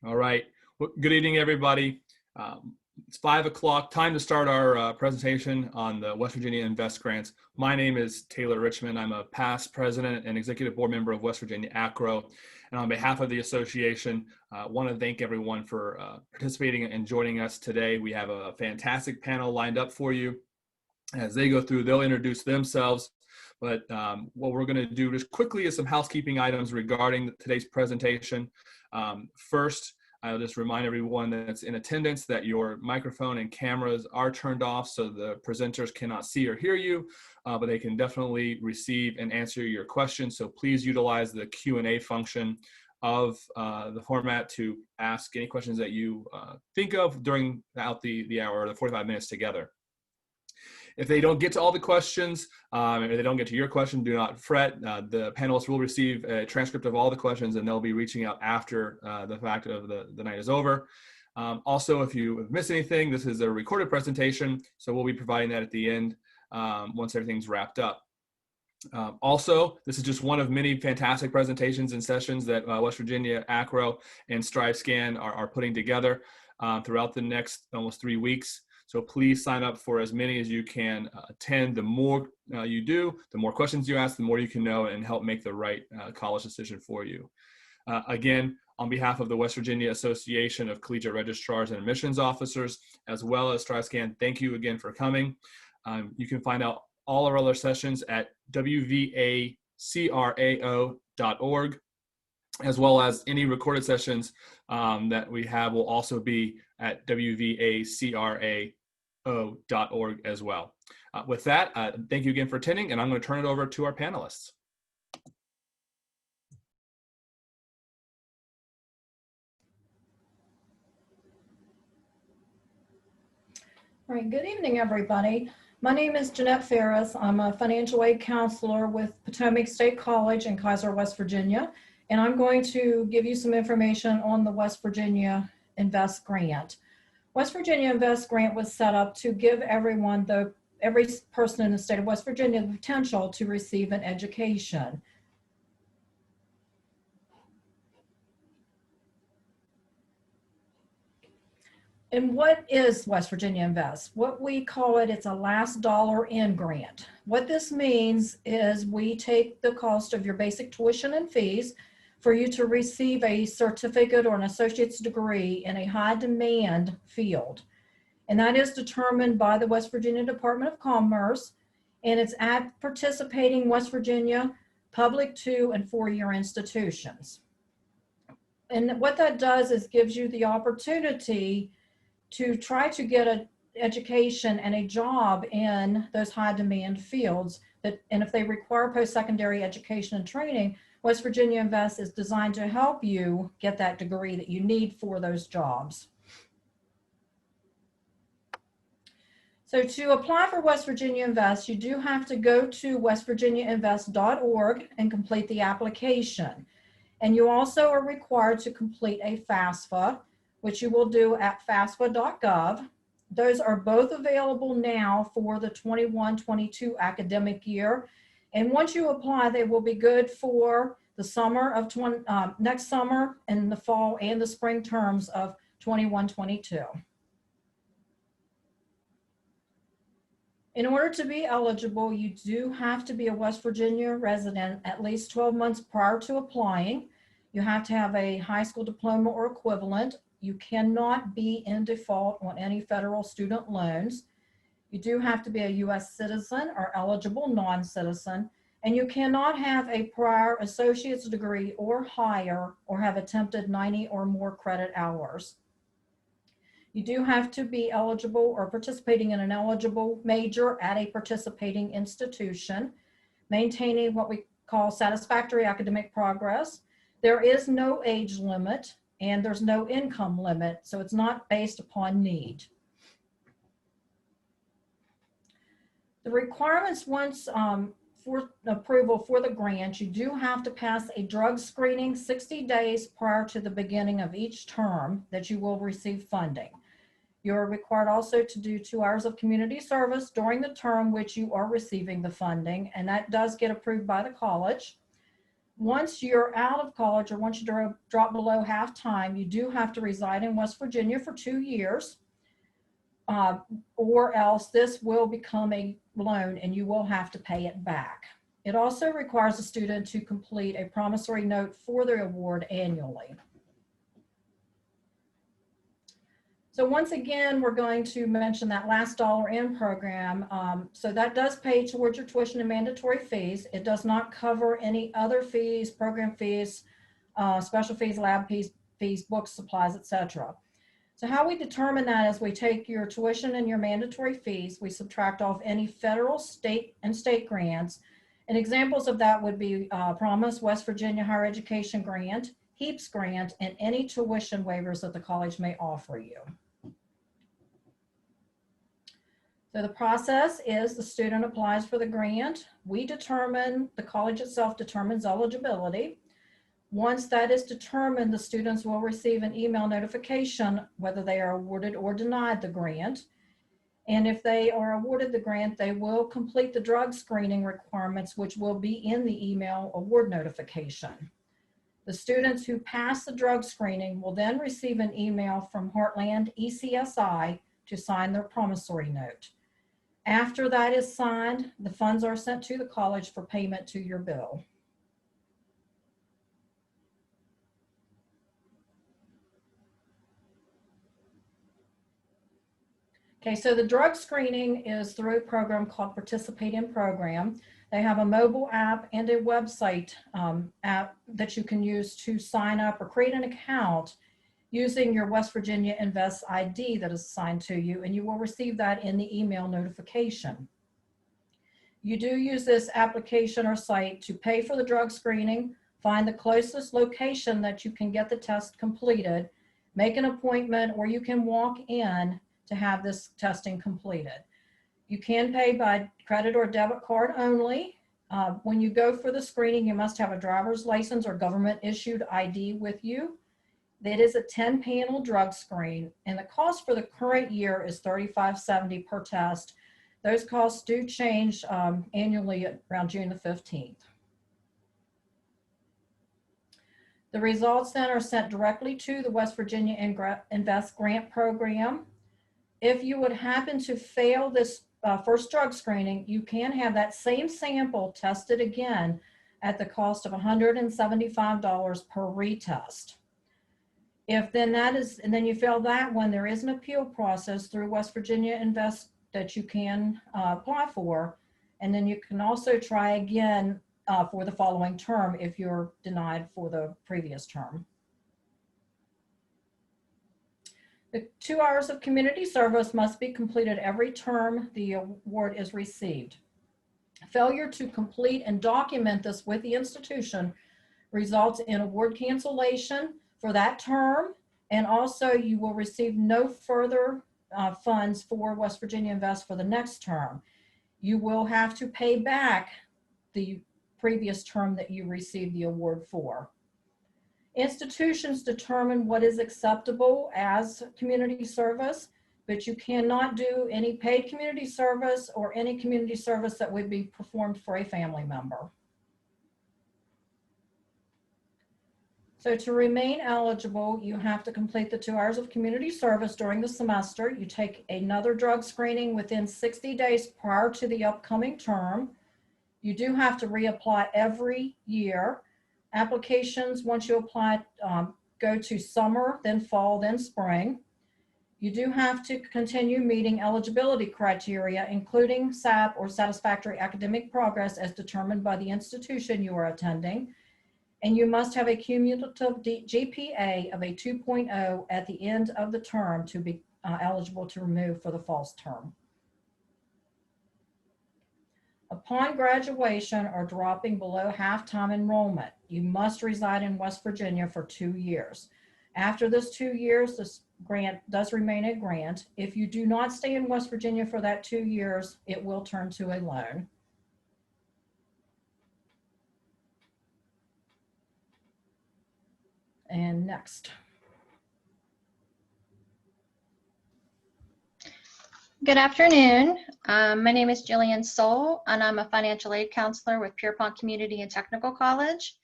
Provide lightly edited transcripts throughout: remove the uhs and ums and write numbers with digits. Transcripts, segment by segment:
All right. Well, good evening, everybody. It's 5 o'clock. Time to start our presentation on the West Virginia Invest Grants. My name is Taylor Richmond. I'm a past president and executive board member of West Virginia WVACRAO. And on behalf of the association, I want to thank everyone for participating and joining us today. We have a fantastic panel lined up for you. As they go through, they'll introduce themselves. But what we're going to do just quickly is some housekeeping items regarding today's presentation. First, I'll just remind everyone that's in attendance that your microphone and cameras are turned off so the presenters cannot see or hear you, but they can definitely receive and answer your questions. So please utilize the Q&A function of the format to ask any questions that you think of during the hour or the 45 minutes together. If they don't get to all the questions, if they don't get to your question, do not fret. The panelists will receive a transcript of all the questions and they'll be reaching out after the fact of the night is over. Also, if you have missed anything, this is a recorded presentation, so we'll be providing that at the end once everything's wrapped up. Also, this is just one of many fantastic presentations and sessions that West Virginia WVACRAO and StriveScan are putting together throughout the next almost 3 weeks. So please sign up for as many as you can attend. The more you do, the more questions you ask, the more you can know and help make the right college decision for you. Again, on behalf of the West Virginia Association of Collegiate Registrars and Admissions Officers, as well as StriveScan, thank you again for coming. You can find out all our other sessions at WVACRAO.org, as well as any recorded sessions that we have will also be at WVACRAO.org as well. With that, thank you again for attending, and I'm going to turn it over to our panelists. All right, good evening, everybody. My name is Jeanette Ferris. I'm a financial aid counselor with Potomac State College in Kaiser, West Virginia, and I'm going to give you some information on the West Virginia Invest Grant. West Virginia Invest Grant was set up to give every person in the state of West Virginia the potential to receive an education. And what is West Virginia Invest? What we call it, it's a last dollar in grant. What this means is we take the cost of your basic tuition and fees for you to receive a certificate or an associate's degree in a high demand field. And that is determined by the West Virginia Department of Commerce, and it's at participating West Virginia public 2- and 4-year institutions. And what that does is gives you the opportunity to try to get an education and a job in those high demand fields and if they require post-secondary education and training, West Virginia Invest is designed to help you get that degree that you need for those jobs. So to apply for West Virginia Invest, you do have to go to westvirginiainvest.org and complete the application. And you also are required to complete a FAFSA, which you will do at FAFSA.gov. Those are both available now for the 21-22 academic year. And once you apply, they will be good for the summer of next summer and the fall and the spring terms of 21-22. In order to be eligible, you do have to be a West Virginia resident at least 12 months prior to applying. You have to have a high school diploma or equivalent. You cannot be in default on any federal student loans. You do have to be a U.S. citizen or eligible non-citizen, and you cannot have a prior associate's degree or higher or have attempted 90 or more credit hours. You do have to be eligible or participating in an eligible major at a participating institution, maintaining what we call satisfactory academic progress. There is no age limit and there's no income limit, so it's not based upon need. The requirements once for approval for the grant, you do have to pass a drug screening 60 days prior to the beginning of each term that you will receive funding. You're required also to do 2 hours of community service during the term which you are receiving the funding, and that does get approved by the college. Once you're out of college or once you drop below half-time, you do have to reside in West Virginia for 2 years, or else this will become a loan and you will have to pay it back. It also requires a student to complete a promissory note for the award annually. So once again, we're going to mention that last dollar in program. So that does pay towards your tuition and mandatory fees. It does not cover any other fees, program fees, special fees, lab fees, books, supplies, etc. So how we determine that is we take your tuition and your mandatory fees, we subtract off any federal, state, and state grants. And examples of that would be Promise, West Virginia Higher Education Grant, HEAPS grant, and any tuition waivers that the college may offer you. So the process is the student applies for the grant. We determine, the college itself determines eligibility. Once that is determined, the students will receive an email notification whether they are awarded or denied the grant. And if they are awarded the grant, they will complete the drug screening requirements, which will be in the email award notification. The students who pass the drug screening will then receive an email from Heartland ECSI to sign their promissory note. After that is signed, the funds are sent to the college for payment to your bill. Okay, so the drug screening is through a program called Participate in Program. They have a mobile app and a website app that you can use to sign up or create an account using your West Virginia Invest ID that is assigned to you, and you will receive that in the email notification. You do use this application or site to pay for the drug screening, find the closest location that you can get the test completed, make an appointment, or you can walk in to have this testing completed. You can pay by credit or debit card only. When you go for the screening, you must have a driver's license or government issued ID with you. It is a 10-panel drug screen, and the cost for the current year is $35.70 per test. Those costs do change annually around June the 15th. The results then are sent directly to the West Virginia Invest Grant Program. If you would happen to fail this first drug screening, you can have that same sample tested again at the cost of $175 per retest. If then that is, and then you fail that one, there is an appeal process through West Virginia Invest that you can apply for. And then you can also try again for the following term if you're denied for the previous term. The 2 hours of community service must be completed every term the award is received. Failure to complete and document this with the institution results in award cancellation for that term, and also you will receive no further funds for West Virginia Invest for the next term. You will have to pay back the previous term that you received the award for. Institutions determine what is acceptable as community service, but you cannot do any paid community service or any community service that would be performed for a family member. So to remain eligible, you have to complete the 2 hours of community service during the semester. You take another drug screening within 60 days prior to the upcoming term. You do have to reapply every year. Applications, once you apply, go to summer, then fall, then spring. You do have to continue meeting eligibility criteria, including SAP or satisfactory academic progress as determined by the institution you are attending. And you must have a cumulative GPA of a 2.0 at the end of the term to be eligible to remove for the false term. Upon graduation or dropping below half-time enrollment, you must reside in West Virginia for 2 years. After this 2 years, this grant does remain a grant. If you do not stay in West Virginia for that 2 years, it will turn to a loan. And next. Good afternoon. My name is Jillian Soul, and I'm a financial aid counselor with Pierpont Community and Technical College.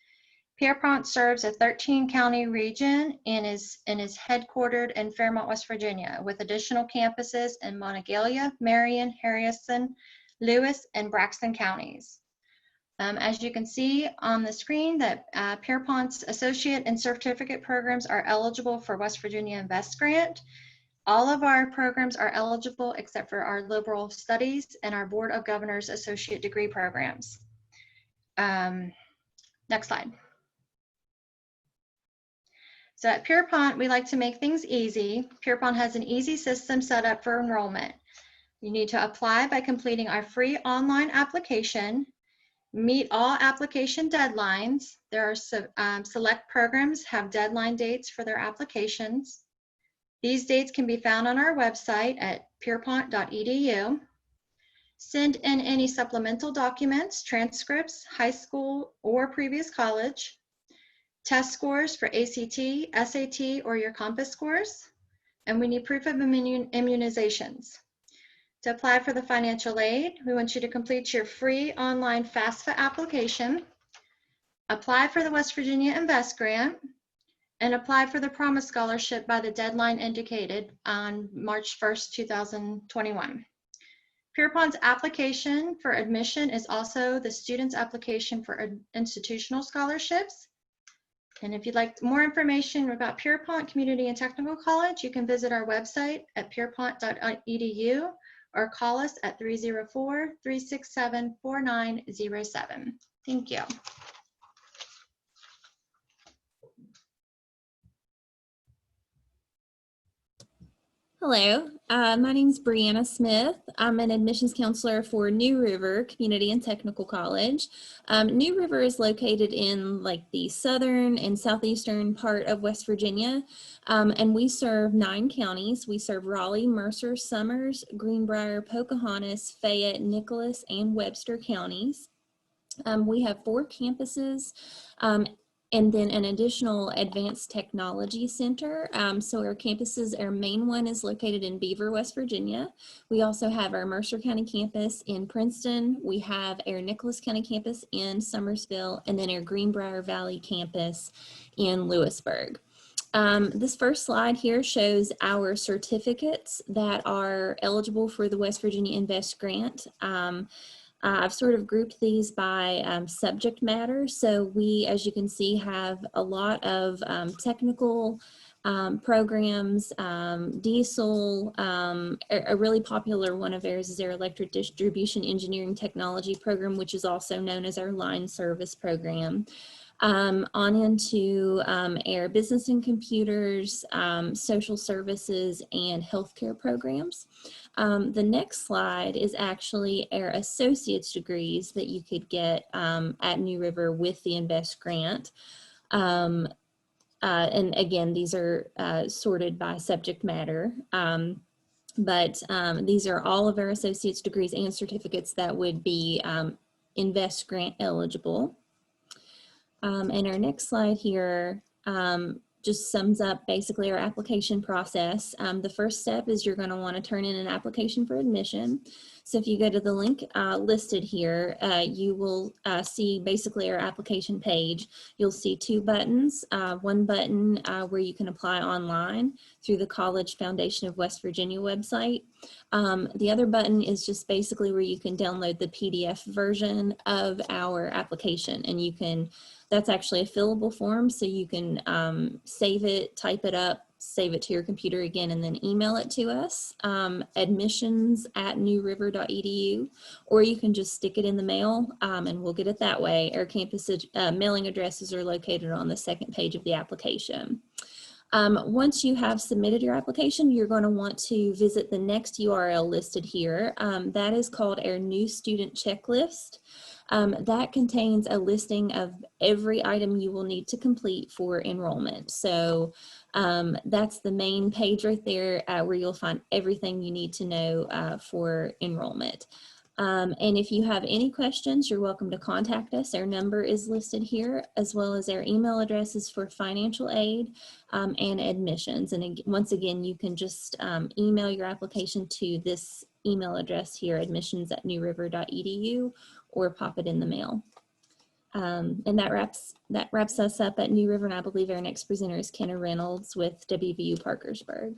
Pierpont serves a 13-county region and is headquartered in Fairmont, West Virginia, with additional campuses in Monongalia, Marion, Harrison, Lewis, and Braxton counties. As you can see on the screen, that Pierpont's associate and certificate programs are eligible for West Virginia Invest Grant. All of our programs are eligible except for our liberal studies and our Board of Governors associate degree programs. Next slide. So at Pierpont, we like to make things easy. Pierpont has an easy system set up for enrollment. You need to apply by completing our free online application, meet all application deadlines. There are select programs have deadline dates for their applications. These dates can be found on our website at pierpont.edu. Send in any supplemental documents, transcripts, high school or previous college, test scores for ACT, SAT, or your Compass scores, and we need proof of immunizations. To apply for the financial aid, we want you to complete your free online FAFSA application, apply for the West Virginia Invest Grant, and apply for the Promise Scholarship by the deadline indicated on March 1st, 2021. Pierpont's application for admission is also the student's application for institutional scholarships. And if you'd like more information about Pierpont Community and Technical College, you can visit our website at pierpont.edu or call us at 304-367-4907. Thank you. Hello, my name is Brianna Smith. I'm an admissions counselor for New River Community and Technical College. New River is located in like the southern and southeastern part of West Virginia, and we serve 9 counties. We serve Raleigh, Mercer, Summers, Greenbrier, Pocahontas, Fayette, Nicholas, and Webster counties. We have 4 campuses, and then an additional advanced technology center. So our campuses, our main one is located in Beaver, West Virginia. We also have our Mercer County campus in Princeton. We have our Nicholas County campus in Summersville, and then our Greenbrier Valley campus in Lewisburg. This first slide here shows our certificates that are eligible for the West Virginia Invest Grant. I've sort of grouped these by subject matter. So we, as you can see, have a lot of technical programs, diesel. A really popular one of ours is our electric distribution engineering technology program, which is also known as our line service program. On into our business and computers, social services, and healthcare programs. The next slide is actually our associate's degrees that you could get at New River with the Invest Grant. And again, these are sorted by subject matter. But these are all of our associate's degrees and certificates that would be Invest Grant eligible. And our next slide here just sums up basically our application process. The first step is you're going to want to turn in an application for admission. So if you go to the link listed here, you will see basically our application page. You'll see 2 buttons, one button where you can apply online through the College Foundation of West Virginia website. The other button is just basically where you can download the PDF version of our application, and you can, that's actually a fillable form, so you can save it, type it up, save it to your computer again, and then email it to us, admissions@newriver.edu, or you can just stick it in the mail and we'll get it that way. Our campus mailing addresses are located on the second page of the application. Once you have submitted your application, you're going to want to visit the next URL listed here. That is called our new student checklist. That contains a listing of every item you will need to complete for enrollment. So that's the main page right there where you'll find everything you need to know for enrollment. And if you have any questions, you're welcome to contact us. Our number is listed here, as well as our email addresses for financial aid and admissions. And once again, you can just email your application to this email address here, admissions@newriver.edu, or pop it in the mail. And that wraps us up at New River, and I believe our next presenter is Kenna Reynolds with WVU Parkersburg.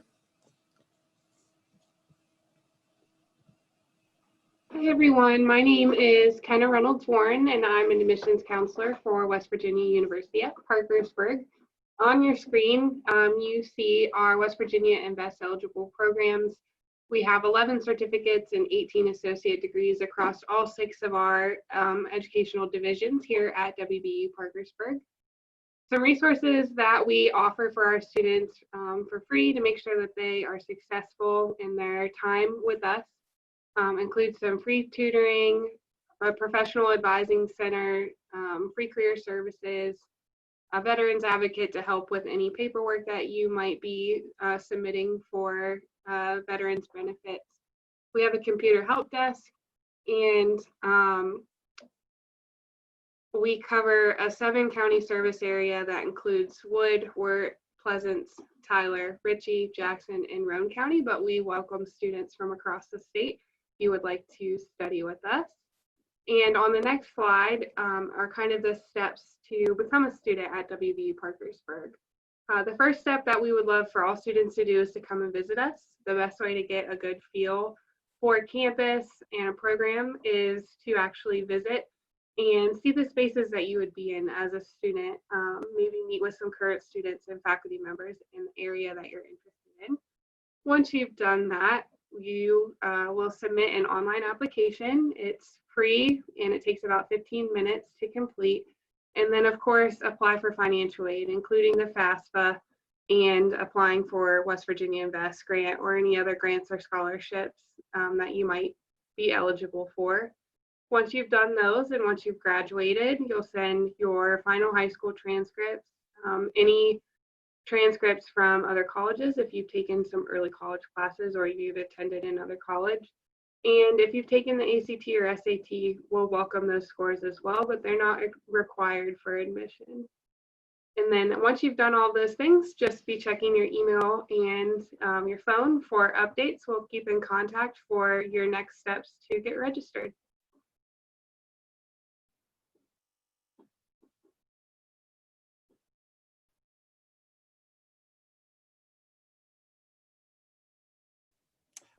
Hi everyone, my name is Kenna Reynolds Warren and I'm an admissions counselor for West Virginia University at Parkersburg. On your screen, you see our West Virginia Invest eligible programs. We have 11 certificates and 18 associate degrees across all 6 of our educational divisions here at WVU Parkersburg. Some resources that we offer for our students for free to make sure that they are successful in their time with us includes some free tutoring, a professional advising center, free career services, a veterans advocate to help with any paperwork that you might be submitting for veterans benefits. We have a computer help desk, and we cover a 7-county service area that includes Wood, Wirt, Pleasants, Tyler, Ritchie, Jackson, and Roane County, but we welcome students from across the state if you would like to study with us. And on the next slide are kind of the steps to become a student at WVU Parkersburg. The first step that we would love for all students to do is to come and visit us. The best way to get a good feel for campus and a program is to actually visit and see the spaces that you would be in as a student, maybe meet with some current students and faculty members in the area that you're interested in. Once you've done that, you will submit an online application. It's free and it takes about 15 minutes to complete. And then of course, apply for financial aid, including the FAFSA and applying for West Virginia Invest grant or any other grants or scholarships that you might be eligible for. Once you've done those and once you've graduated, you'll send your final high school transcripts, any transcripts from other colleges if you've taken some early college classes or you've attended another college. And if you've taken the ACT or SAT, we'll welcome those scores as well, but they're not required for admission. And then once you've done all those things, just be checking your email and your phone for updates. We'll keep in contact for your next steps to get registered.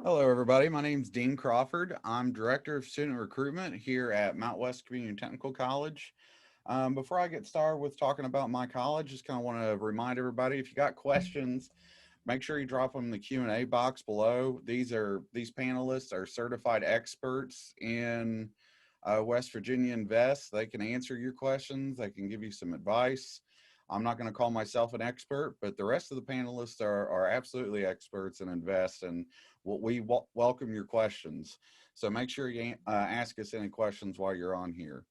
Hello, everybody. My name is Dean Crawford. I'm Director of Student Recruitment here at Mount West Community Technical College. Before I get started with talking about my college, just kind of want to remind everybody, if you got questions, make sure you drop them in the Q&A box below. These panelists are certified experts in West Virginia Invest. They can answer your questions. They can give you some advice. I'm not going to call myself an expert, but the rest of the panelists are absolutely experts in Invest, and we welcome your questions. So make sure you ask us any questions while you're on here.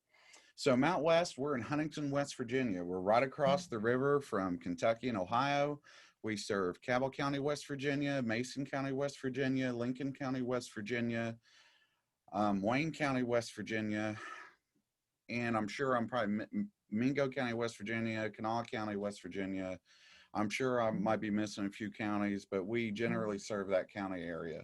So Mount West, we're in Huntington, West Virginia. We're right across the river from Kentucky and Ohio. We serve Cabell County, West Virginia, Mason County, West Virginia, Lincoln County, West Virginia, Wayne County, West Virginia, and I'm sure I'm probably Mingo County, West Virginia, Kanawha County, West Virginia. I'm sure I might be missing a few counties, but we generally serve that county area.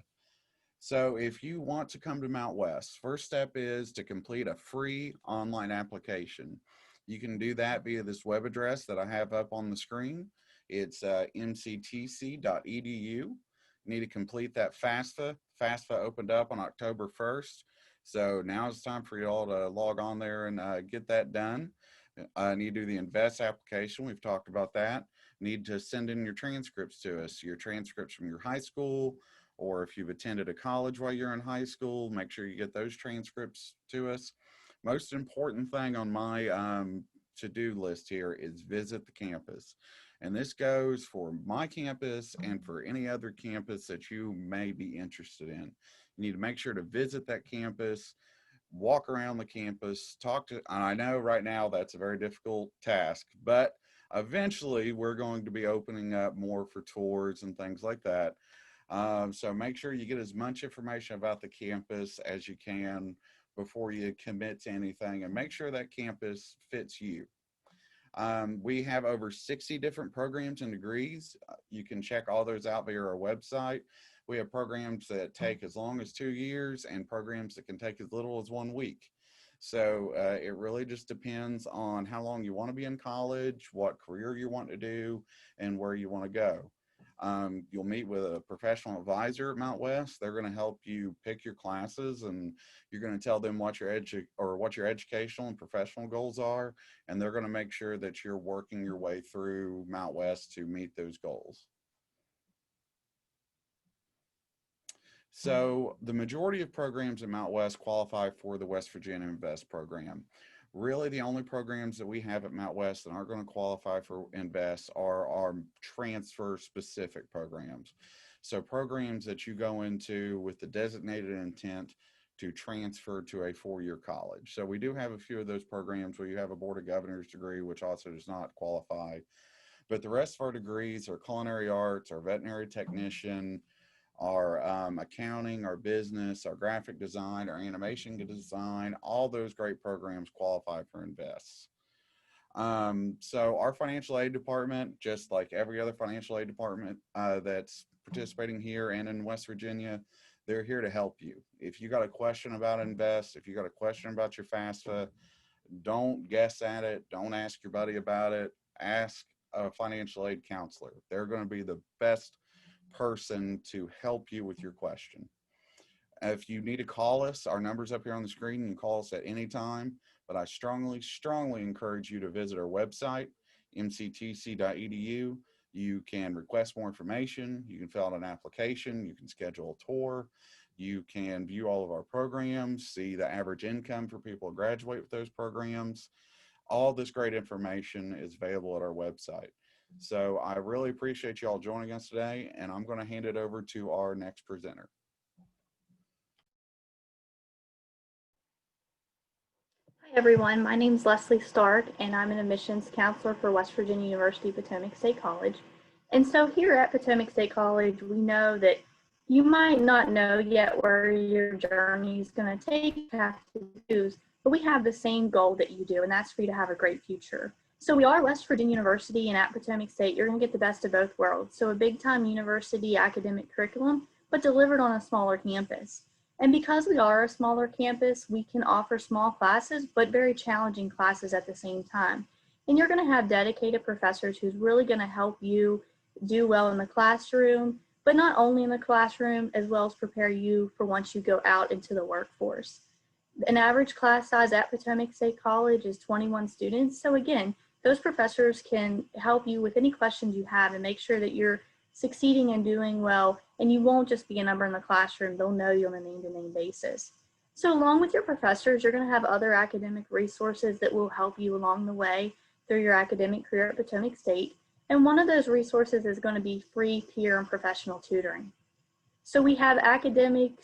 So if you want to come to Mount West, first step is to complete a free online application. You can do that via this web address that I have up on the screen. It's mctc.edu. You need to complete that FAFSA. FAFSA opened up on October 1st. So now it's time for you all to log on there and get that done. Need to do the Invest application. We've talked about that. Need to send in your transcripts to us, your transcripts from your high school, or if you've attended a college while you're in high school, make sure you get those transcripts to us. Most important thing on my to-do list here is visit the campus. And this goes for my campus and for any other campus that you may be interested in. You need to make sure to visit that campus, walk around the campus, talk to, and I know right now that's a very difficult task, but eventually we're going to be opening up more for tours and things like that. So make sure you get as much information about the campus as you can before you commit to anything, and make sure that campus fits you. We have over 60 different programs and degrees. You can check all those out via our website. We have programs that take as long as 2 years and programs that can take as little as 1 week. So it really just depends on how long you want to be in college, what career you want to do, and where you want to go. You'll meet with a professional advisor at Mount West. They're going to help you pick your classes, and you're going to tell them what your educational and professional goals are, and they're going to make sure that you're working your way through Mount West to meet those goals. So the majority of programs at Mount West qualify for the West Virginia Invest program. Really, the only programs that we have at Mount West that aren't going to qualify for Invest are our transfer specific programs. So programs that you go into with the designated intent to transfer to a four-year college. So we do have a few of those programs where you have a Board of Governors degree, which also does not qualify. But the rest of our degrees are culinary arts, our veterinary technician, our accounting, our business, our graphic design, our animation design, all those great programs qualify for Invests. So our financial aid department, just like every other financial aid department that's participating here and in West Virginia, they're here to help you. If you got a question about Invest, if you got a question about your FAFSA, don't guess at it. Don't ask your buddy about it. Ask a financial aid counselor. They're going to be the best person to help you with your question. If you need to call us, our number's up here on the screen. You can call us at any time, but I strongly encourage you to visit our website, mctc.edu. You can request more information. You can fill out an application. You can schedule a tour. You can view all of our programs, see the average income for people who graduate with those programs. All this great information is available at our website. So I really appreciate you all joining us today, and I'm going to hand it over to our next presenter. Hi everyone, my name is Leslie Stark and I'm an admissions counselor for West Virginia University Potomac State College. And so here at Potomac State College, we know that you might not know yet where your journey is going to take, have to choose, but we have the same goal that you do, and that's for you to have a great future. So we are West Virginia University, and at Potomac State, you're going to get the best of both worlds. So a big time university academic curriculum, but delivered on a smaller campus. And because we are a smaller campus, we can offer small classes, but very challenging classes at the same time. And you're going to have dedicated professors who's really going to help you do well in the classroom, but not only in the classroom, as well as prepare you for once you go out into the workforce. An average class size at Potomac State College is 21 students. So again, those professors can help you with any questions you have and make sure that you're succeeding and doing well, and you won't just be a number in the classroom. They'll know you on a name-to-name basis. So along with your professors, you're going to have other academic resources that will help you along the way through your academic career at Potomac State. And one of those resources is going to be free peer and professional tutoring. So we have academic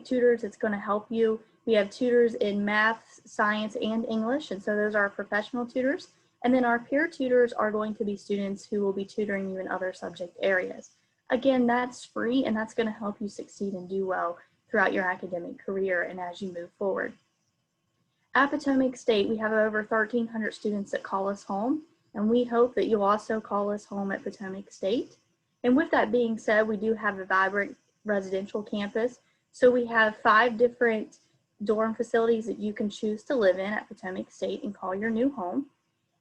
tutors that's going to help you. We have tutors in math, science, and English, and so those are our professional tutors. And then our peer tutors are going to be students who will be tutoring you in other subject areas. Again, that's free, and that's going to help you succeed and do well throughout your academic career and as you move forward. At Potomac State, we have over 1,300 students that call us home, and we hope that you'll also call us home at Potomac State. And with that being said, we do have a vibrant residential campus. So we have 5 different dorm facilities that you can choose to live in at Potomac State and call your new home.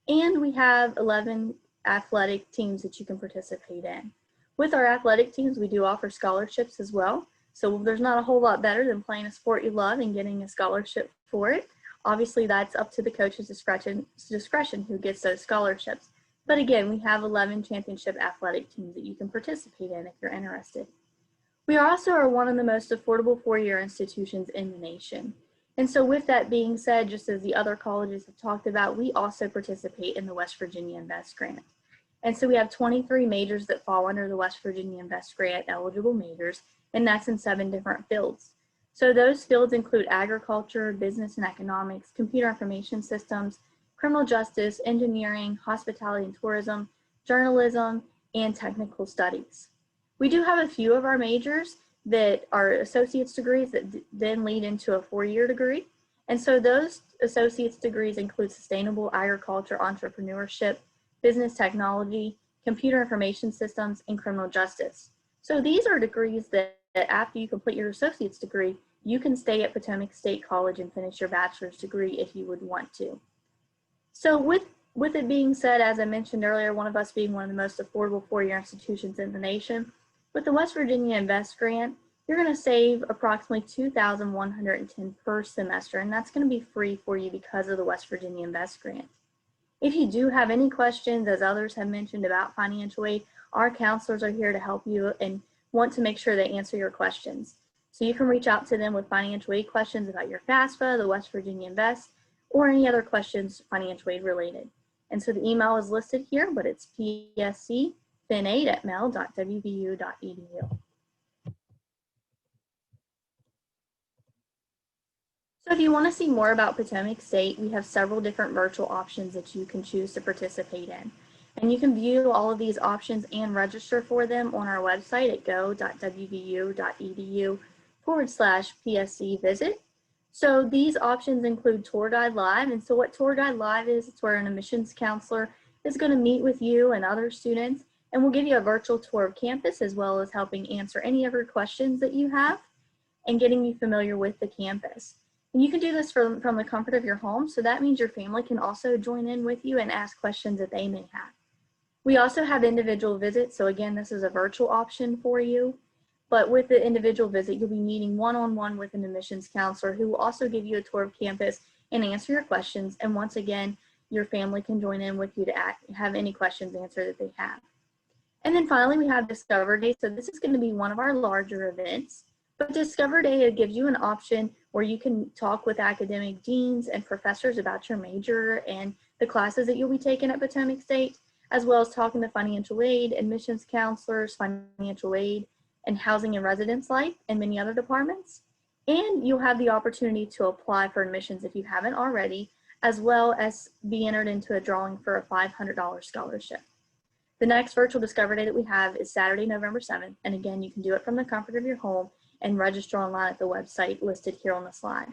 And we have 11 athletic teams that you can participate in. With our athletic teams, we do offer scholarships as well. So there's not a whole lot better than playing a sport you love and getting a scholarship for it. Obviously, that's up to the coach's discretion who gets those scholarships. But again, we have 11 championship athletic teams that you can participate in if you're interested. We also are one of the most affordable four-year institutions in the nation. And so with that being said, just as the other colleges have talked about, we also participate in the West Virginia Invest Grant. And so we have 23 majors that fall under the West Virginia Invest Grant eligible majors, and that's in 7 different fields. So those fields include agriculture, business and economics, computer information systems, criminal justice, engineering, hospitality and tourism, journalism, and technical studies. We do have a few of our majors that are associate's degrees that then lead into a 4-year degree. And so those associate's degrees include sustainable agriculture, entrepreneurship, business technology, computer information systems, and criminal justice. So these are degrees that after you complete your associate's degree, you can stay at Potomac State College and finish your bachelor's degree if you would want to. So with it being said, as I mentioned earlier, one of us being one of the most affordable four-year institutions in the nation, with the West Virginia Invest Grant, you're going to save approximately $2,110 per semester, and that's going to be free for you because of the West Virginia Invest Grant. If you do have any questions, as others have mentioned, about financial aid, our counselors are here to help you and want to make sure they answer your questions. So you can reach out to them with financial aid questions about your FAFSA, the West Virginia Invest, or any other questions financial aid related. And so the email is listed here, but it's pscfin8@mail.wvu.edu. So if you want to see more about Potomac State, we have several different virtual options that you can choose to participate in. And you can view all of these options and register for them on our website at go.wvu.edu/PSC visit. So these options include Tour Guide Live. And so what Tour Guide Live is, it's where an admissions counselor is going to meet with you and other students, and we'll give you a virtual tour of campus as well as helping answer any of your questions that you have and getting you familiar with the campus. And you can do this from the comfort of your home, so that means your family can also join in with you and ask questions that they may have. We also have individual visits, so again, this is a virtual option for you, but with the individual visit, you'll be meeting one-on-one with an admissions counselor who will also give you a tour of campus and answer your questions, and once again, your family can join in with you to have any questions answered that they have. And then finally, we have Discover Day, so this is going to be one of our larger events. But Discover Day gives you an option where you can talk with academic deans and professors about your major and the classes that you'll be taking at Potomac State, as well as talking to financial aid, admissions counselors, financial aid, and housing and residence life, and many other departments. And you'll have the opportunity to apply for admissions if you haven't already, as well as be entered into a drawing for a $500 scholarship. The next virtual Discover Day that we have is Saturday, November 7th. And again, you can do it from the comfort of your home and register online at the website listed here on the slide.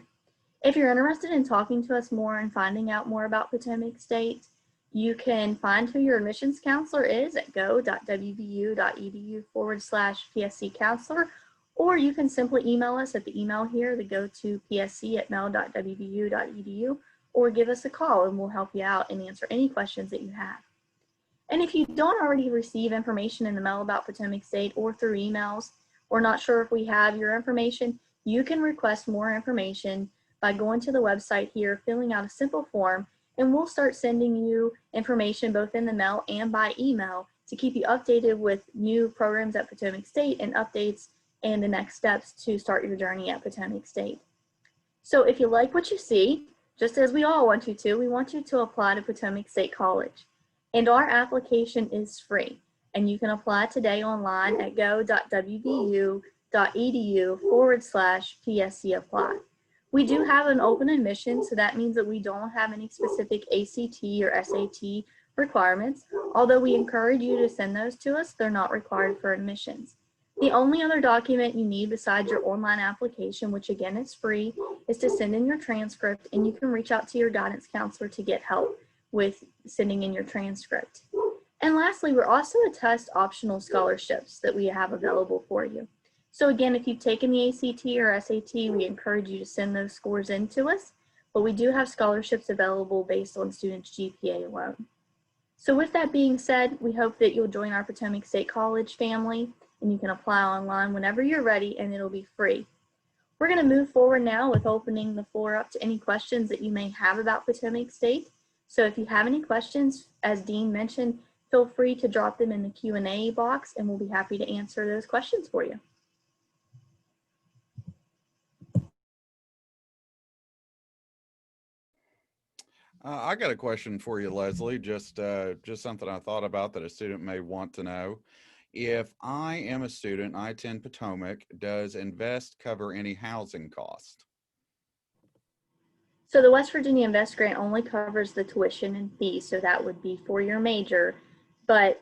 If you're interested in talking to us more and finding out more about Potomac State, you can find who your admissions counselor is at go.wvu.edu/PSC counselor, or you can simply email us at the email here, the go to psc@mail.wvu.edu, or give us a call and we'll help you out and answer any questions that you have. And if you don't already receive information in the mail about Potomac State or through emails, or not sure if we have your information, you can request more information by going to the website here, filling out a simple form, and we'll start sending you information both in the mail and by email to keep you updated with new programs at Potomac State and updates and the next steps to start your journey at Potomac State. So if you like what you see, just as we all want you to, we want you to apply to Potomac State College. And our application is free. And you can apply today online at go.wvu.edu/PSC apply. We do have an open admission, so that means that we don't have any specific ACT or SAT requirements. Although we encourage you to send those to us, they're not required for admissions. The only other document you need besides your online application, which again is free, is to send in your transcript, and you can reach out to your guidance counselor to get help with sending in your transcript. And lastly, we're also a test optional scholarships that we have available for you. So again, if you've taken the ACT or SAT, we encourage you to send those scores in to us, but we do have scholarships available based on students' GPA alone. So with that being said, we hope that you'll join our Potomac State College family, and you can apply online whenever you're ready, and it'll be free. We're going to move forward now with opening the floor up to any questions that you may have about Potomac State. So if you have any questions, as Dean mentioned, feel free to drop them in the Q&A box, and we'll be happy to answer those questions for you. I got a question for you, Leslie. Just something I thought about that a student may want to know. If I am a student, I attend Potomac, does Invest cover any housing cost? So the West Virginia Invest Grant only covers the tuition and fees, so that would be for your major. But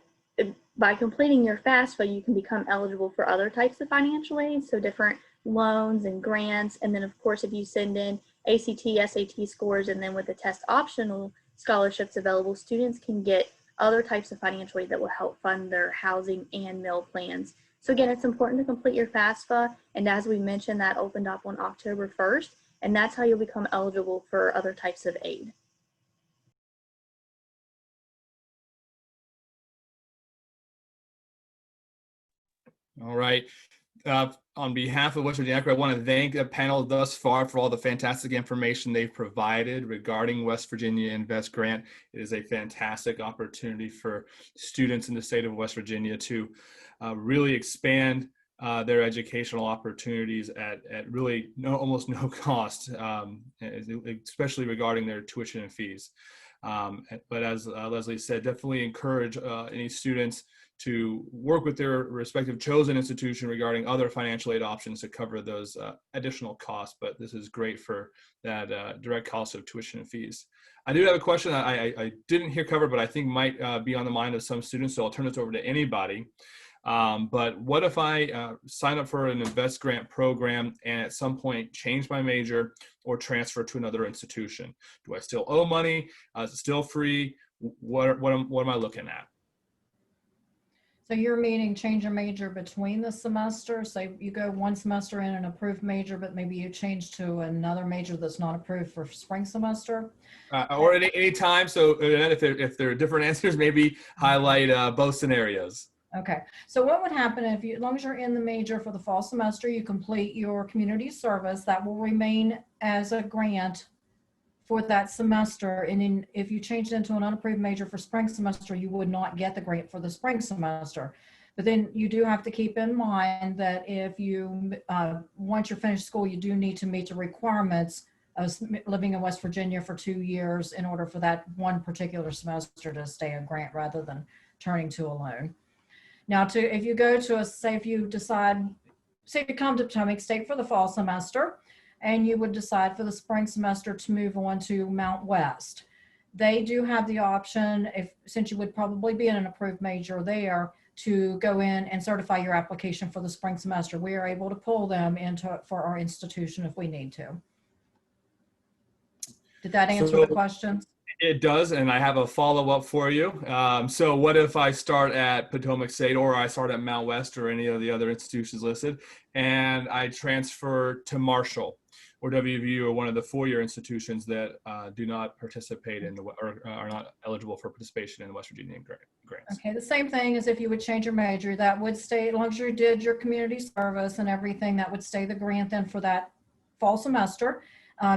by completing your FAFSA, you can become eligible for other types of financial aid, so different loans and grants. And then, of course, if you send in ACT, SAT scores, and then with the test optional scholarships available, students can get other types of financial aid that will help fund their housing and meal plans So again, it's important to complete your FAFSA. And as we mentioned, that opened up on October 1st, and that's how you'll become eligible for other types of aid. All right. On behalf of West Virginia WVACRAO, I want to thank the panel thus far for all the fantastic information they've provided regarding West Virginia Invest Grant. It is a fantastic opportunity for students in the state of West Virginia to really expand their educational opportunities at really almost no cost, especially regarding their tuition and fees. But as Leslie said, definitely encourage any students to work with their respective chosen institution regarding other financial aid options to cover those additional costs. But this is great for that direct cost of tuition and fees. I do have a question I didn't hear covered, but I think might be on the mind of some students, so I'll turn this over to anybody. But what if I sign up for an Invest Grant program and at some point change my major or transfer to another institution? Do I still owe money? Is it still free? What am I looking at? So you're meaning change your major between the semesters? So you go one semester in an approved major, but maybe you change to another major that's not approved for spring semester? Or at any time. So if there are different answers, maybe highlight both scenarios. Okay, so what would happen if you, as long as you're in the major for the fall semester, you complete your community service, that will remain as a grant for that semester. And then if you changed into an unapproved major for spring semester, you would not get the grant for the spring semester. But then you do have to keep in mind that if you, once you're finished school, you do need to meet the requirements of living in West Virginia for 2 years in order for that one particular semester to stay a grant rather than turning to a loan. Now, if you go to say if you decide, say you come to Potomac State for the fall semester, and you would decide for the spring semester to move on to Mount West, they do have the option, since you would probably be in an approved major there, to go in and certify your application for the spring semester. We are able to pull them for our institution if we need to. Did that answer the question? It does, and I have a follow-up for you. So what if I start at Potomac State, or I start at Mount West, or any of the other institutions listed, and I transfer to Marshall or WVU, or one of the four-year institutions that do not participate in or are not eligible for participation in the West Virginia grants? Okay, the same thing as if you would change your major. That would stay, as long as you did your community service and everything, that would stay the grant then for that fall semester.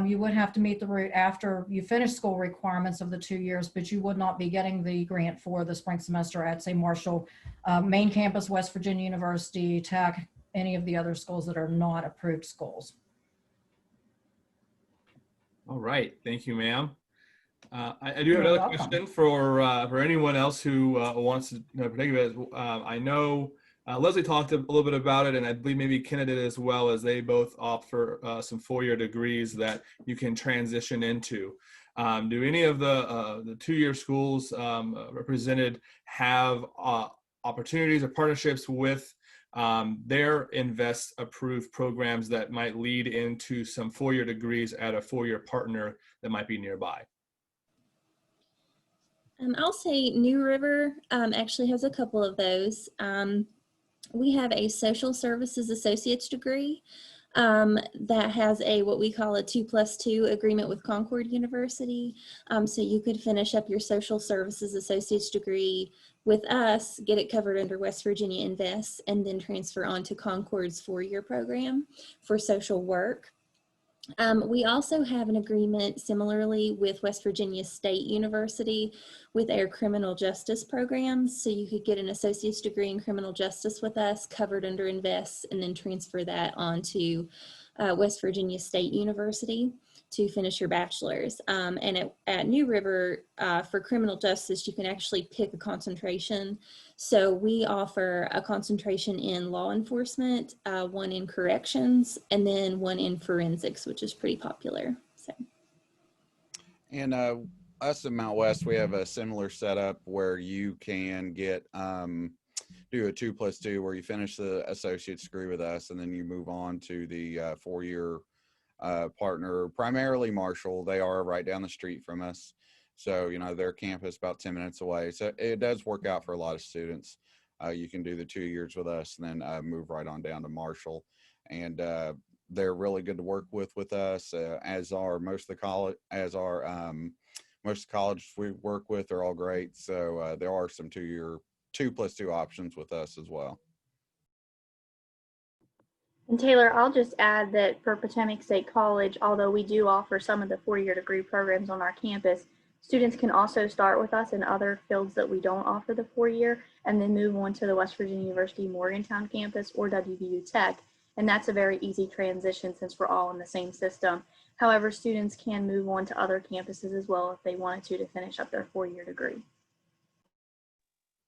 You would have to meet the route after you finish school requirements of the 2 years, but you would not be getting the grant for the spring semester at, say, Marshall, main campus, West Virginia University, Tech, any of the other schools that are not approved schools. All right, thank you, ma'am. I do have another question for anyone else who wants to participate. I know Leslie talked a little bit about it, and I believe maybe Kenna did as well, as they both offer some four-year degrees that you can transition into. Do any of the two-year schools represented have opportunities or partnerships with their Invest approved programs that might lead into some four-year degrees at a four-year partner that might be nearby? I'll say New River actually has a couple of those. We have a social services associate's degree that has what we call a 2+2 agreement with Concord University. So you could finish up your social services associate's degree with us, get it covered under West Virginia Invest, and then transfer on to Concord's four-year program for social work. We also have an agreement similarly with West Virginia State University with our criminal justice programs. So you could get an associate's degree in criminal justice with us, covered under Invest, and then transfer that on to West Virginia State University to finish your bachelor's. And at New River, for criminal justice, you can actually pick a concentration. So we offer a concentration in law enforcement, one in corrections, and then one in forensics, which is pretty popular. So. And us at Mount West, we have a similar setup where you can get do a 2+2, where you finish the associate's degree with us, and then you move on to the four-year partner, primarily Marshall. They are right down the street from us. So, their campus about 10 minutes away. So it does work out for a lot of students. you can do the 2 years with us and then move right on down to Marshall. And they're really good to work with us, as are most of the college, most of the colleges we work with are all great. So there are some 2+2 options with us as well. And Taylor, I'll just add that for Potomac State College, although we do offer some of the 4-year degree programs on our campus, students can also start with us in other fields that we don't offer the 4-year and then move on to the West Virginia University Morgantown campus or WVU Tech. And that's a very easy transition since we're all in the same system. However, students can move on to other campuses as well if they wanted to finish up their 4-year degree.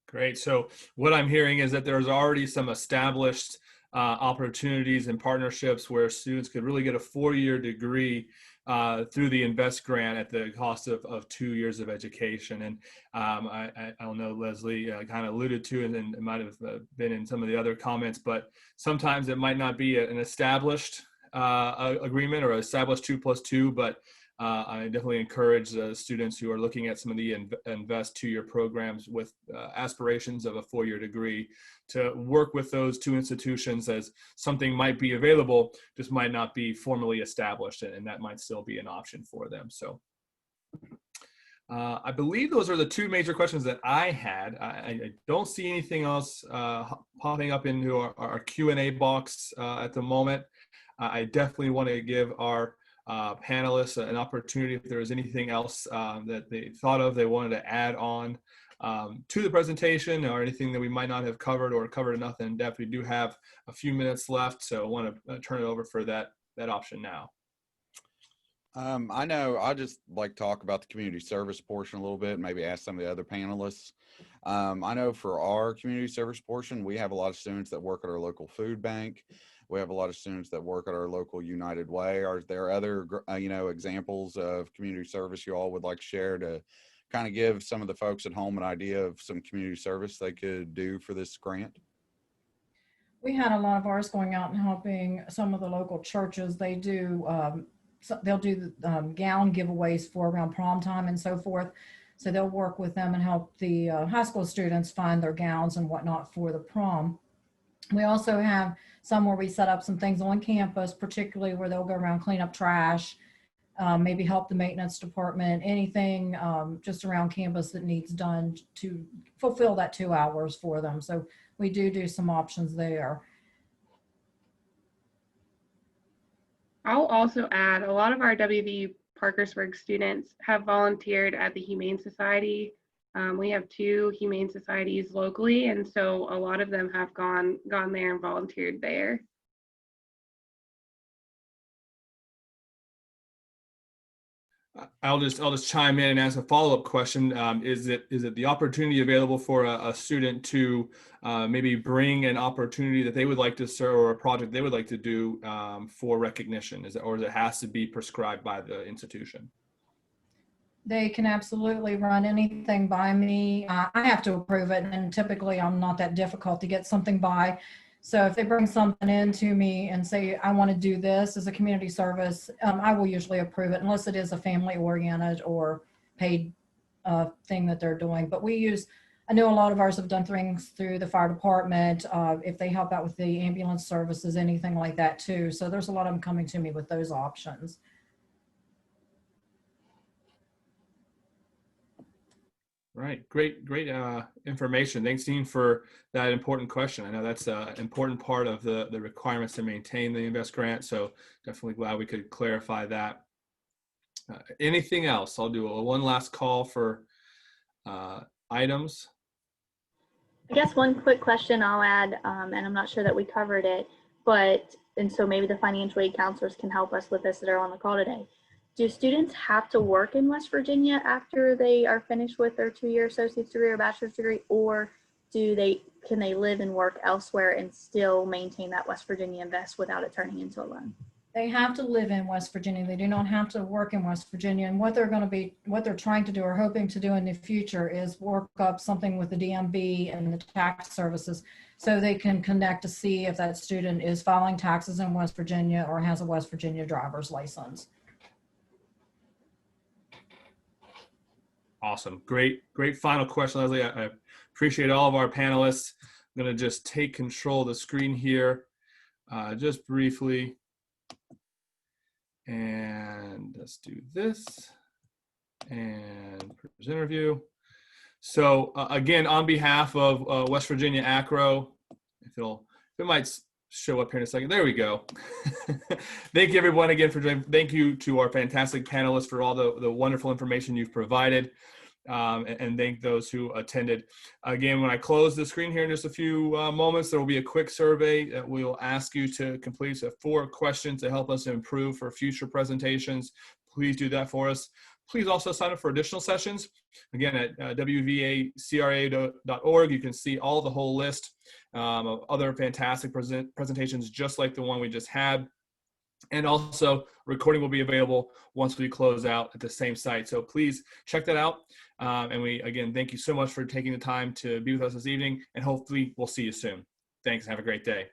Great. So what I'm hearing is that there's already some established opportunities and partnerships where students could really get a 4-year degree through the Invest grant at the cost of 2 years of education. And I don't know, Leslie kind of alluded to, and it might have been in some of the other comments, but sometimes it might not be an established agreement or established 2+2, but I definitely encourage students who are looking at some of the Invest 2-year programs with aspirations of a 4-year degree to work with those 2 institutions, as something might be available, just might not be formally established, and that might still be an option for them. So I believe those are the 2 major questions that I had. I don't see anything else popping up into our Q&A box at the moment. I definitely want to give our panelists an opportunity, if there was anything else that they thought of, they wanted to add on to the presentation, or anything that we might not have covered or covered enough in depth. We do have a few minutes left, so I want to turn it over for that option now. I know I just like to talk about the community service portion a little bit, maybe ask some of the other panelists. I know for our community service portion, we have a lot of students that work at our local food bank. We have a lot of students that work at our local United Way. Are there other, examples of community service you all would like to share to kind of give some of the folks at home an idea of some community service they could do for this grant? We had a lot of ours going out and helping some of the local churches. They do, they'll do gown giveaways for around prom time and so forth. So they'll work with them and help the high school students find their gowns and whatnot for the prom. We also have some where we set up some things on campus, particularly where they'll go around, clean up trash, maybe help the maintenance department, anything just around campus that needs done to fulfill that 2 hours for them. So we do some options there. I'll also add, a lot of our WVU Parkersburg students have volunteered at the Humane Society. We have 2 humane societies locally, and so a lot of them have gone there and volunteered there. I'll just chime in and ask a follow-up question. Is it the opportunity available for a student to maybe bring an opportunity that they would like to serve, or a project they would like to do for recognition? Or it has to be prescribed by the institution? They can absolutely run anything by me. I have to approve it, and typically I'm not that difficult to get something by. So if they bring something in to me and say, I want to do this as a community service, I will usually approve it, unless it is a family-oriented or paid thing that they're doing. But I know a lot of ours have done things through the fire department, if they help out with the ambulance services, anything like that too. So there's a lot of them coming to me with those options. Right. Great information. Thanks, Dean, for that important question. I know that's an important part of the requirements to maintain the Invest grant. So definitely glad we could clarify that. Anything else? I'll do one last call for items. I guess one quick question I'll add, and I'm not sure that we covered it, and so maybe the financial aid counselors can help us with this that are on the call today. Do students have to work in West Virginia after they are finished with their 2-year associate's degree or bachelor's degree, or can they live and work elsewhere and still maintain that West Virginia Invest without it turning into a loan? They have to live in West Virginia. They do not have to work in West Virginia. And what they're trying to do or hoping to do in the future is work up something with the DMV and the tax services, so they can connect to see if that student is filing taxes in West Virginia or has a West Virginia driver's license. Awesome. Great final question, Leslie. I appreciate all of our panelists. I'm going to just take control of the screen here just briefly. And let's do this and present interview. So again, on behalf of West Virginia ACRAO, if it might show up here in a second. There we go. Thank you everyone again for joining. Thank you to our fantastic panelists for all the wonderful information you've provided. And thank those who attended. Again, when I close the screen here in just a few moments, there will be a quick survey that we'll ask you to complete. So 4 questions to help us improve for future presentations. Please do that for us. Please also sign up for additional sessions. Again, at WVACRAO.org, you can see all the whole list of other fantastic presentations just like the one we just had. And also, recording will be available once we close out at the same site. So please check that out. And we, again, thank you so much for taking the time to be with us this evening. And hopefully we'll see you soon. Thanks. Have a great day.